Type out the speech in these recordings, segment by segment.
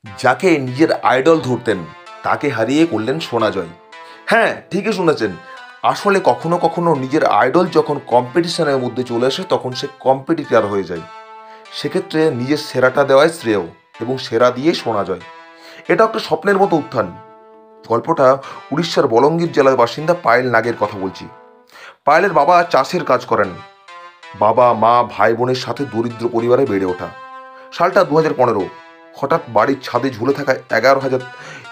যাকে নিজের আইডল ধরতেন তাকে হারিয়ে করলেন সোনা জয়। হ্যাঁ, ঠিকই শুনেছেন। আসলে কখনো কখনো নিজের আইডল যখন কম্পিটিশনের মধ্যে চলে আসে তখন সে কম্পিটিটার হয়ে যায়। সেক্ষেত্রে নিজের সেরাটা দেওয়াই শ্রেয় এবং সেরা দিয়ে সোনা জয়। এটা একটা স্বপ্নের মতো উত্থান। গল্পটা উড়িষ্যার বলঙ্গীর জেলার বাসিন্দা পায়েল নাগের কথা বলছি। পায়েলের বাবা চাষের কাজ করেন। বাবা মা ভাই বোনের সাথে দরিদ্র পরিবারে বেড়ে ওঠা। সালটা 2015। হঠাৎ বাড়ির ছাদে ঝুলে থাকা 11,000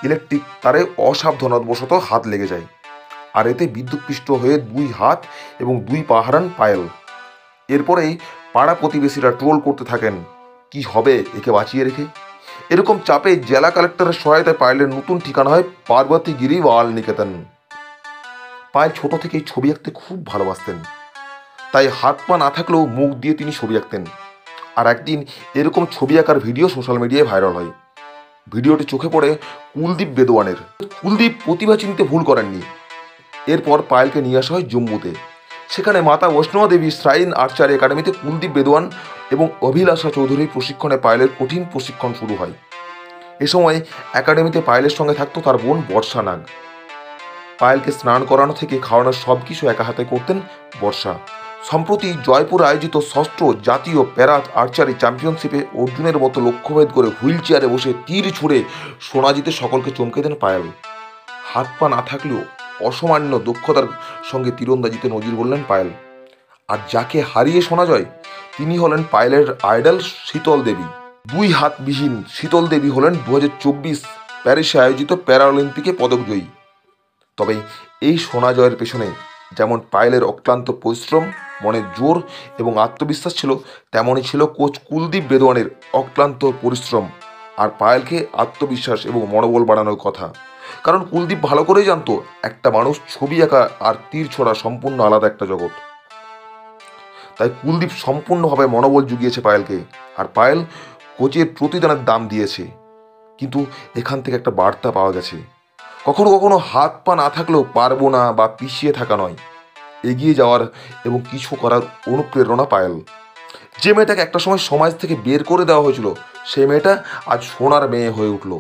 ইলেকট্রিক তারে অসাবধানতাবশত হাত লেগে যায়, আর এতে বিদ্যুৎপৃষ্ট হয়ে 2 হাত এবং 2 পা হারান পায়েল। এরপরেই পাড়া প্রতিবেশীরা ট্রোল করতে থাকেন, কি হবে একে বাঁচিয়ে রেখে। এরকম চাপে জেলা কালেক্টরের সহায়তায় পায়েলের নতুন ঠিকানা হয় পার্বতীগিরি বাল নিকেতন। পায়েল ছোট থেকেই ছবি আঁকতে খুব ভালোবাসতেন, তাই হাত পা না থাকলেও মুখ দিয়ে তিনি ছবি আঁকতেন। আর একদিন এরকম ছবি আঁকার ভিডিও সোশ্যাল মিডিয়ায় ভাইরাল হয়। ভিডিওটি চোখে পড়ে কুলদীপ বেদওয়ানের। কুলদীপ প্রতিভা চিনতে ভুল করেননি। এরপর পায়েলকে নিয়ে আসা হয় জম্মুতে। সেখানে মাতা বৈষ্ণবা দেবী শ্রাইন আর্চারি একাডেমিতে কুলদীপ বেদওয়ান এবং অভিলাষা চৌধুরীর প্রশিক্ষণে পায়েলের কঠিন প্রশিক্ষণ শুরু হয়। এ সময় একাডেমিতে পায়েলের সঙ্গে থাকতো তার বোন বর্ষা নাগ। পায়েলকে স্নান করানো থেকে খাওয়ানোর সব কিছু একা হাতে করতেন বর্ষা। সম্প্রতি জয়পুরে আয়োজিত ষষ্ঠ জাতীয় প্যারা আর্চারি চ্যাম্পিয়নশিপে অর্জুনের মতো লক্ষ্যভেদ করে হুইল চেয়ারে বসে তীর ছুঁড়ে সোনা জিতে সকলকে চমকে দেন পায়েল। হাত পা না থাকলেও অসামান্য দক্ষতার সঙ্গে তীরন্দাজিতে নজির গড়লেন পায়েল। আর যাকে হারিয়ে শোনা যায় তিনি হলেন পায়েলের আইডল শীতল দেবী। 2 হাতবিহীন শীতল দেবী হলেন 2024 প্যারিসে আয়োজিত প্যারাঅলিম্পিকে পদকজয়ী। তবে এই সোনা জয়ের পেছনে যেমন পায়েলের অক্লান্ত পরিশ্রম, মনের জোর এবং আত্মবিশ্বাস ছিল, তেমনই ছিল কোচ কুলদীপ বেদওয়ানের অক্লান্ত পরিশ্রম আর পায়েলকে আত্মবিশ্বাস এবং মনোবল বাড়ানোর কথা। কারণ কুলদীপ ভালো করেই জানতো একটা মানুষ ছবি আঁকা আর তীর ছোড়া সম্পূর্ণ আলাদা একটা জগৎ। তাই কুলদীপ সম্পূর্ণভাবে মনোবল জুগিয়েছে পায়েলকে, আর পায়েল কোচের প্রতিদানের দাম দিয়েছে। কিন্তু এখান থেকে একটা বার্তা পাওয়া গেছে, কখনো কখনো হাত পা না থাকলেও পারবো না বা পিছিয়ে থাকা নয়, এগিয়ে যাওয়ার এবং কিছু করার অনুপ্রেরণা পায়েল। যে মেয়েটাকে একটা সময় সমাজ থেকে বের করে দেওয়া হয়েছিল সেই মেয়েটা আজ সোনার মেয়ে হয়ে উঠল।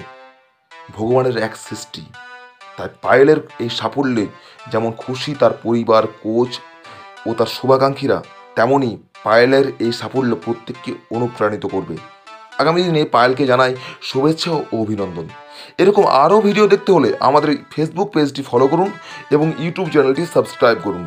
ভগবানের এক সৃষ্টি। তাই পায়েলের এই সাফল্যে যেমন খুশি তার পরিবার, কোচ ও তার শুভাকাঙ্ক্ষীরা, তেমনই পায়েলের এই সাফল্য প্রত্যেককে অনুপ্রাণিত করবে। আগামী দিনে পায়েলকে জানাই শুভেচ্ছা ও অভিনন্দন। এরকম আরও ভিডিও দেখতে হলে আমাদের ফেসবুক পেজটি ফলো করুন এবং ইউটিউব চ্যানেলটি সাবস্ক্রাইব করুন।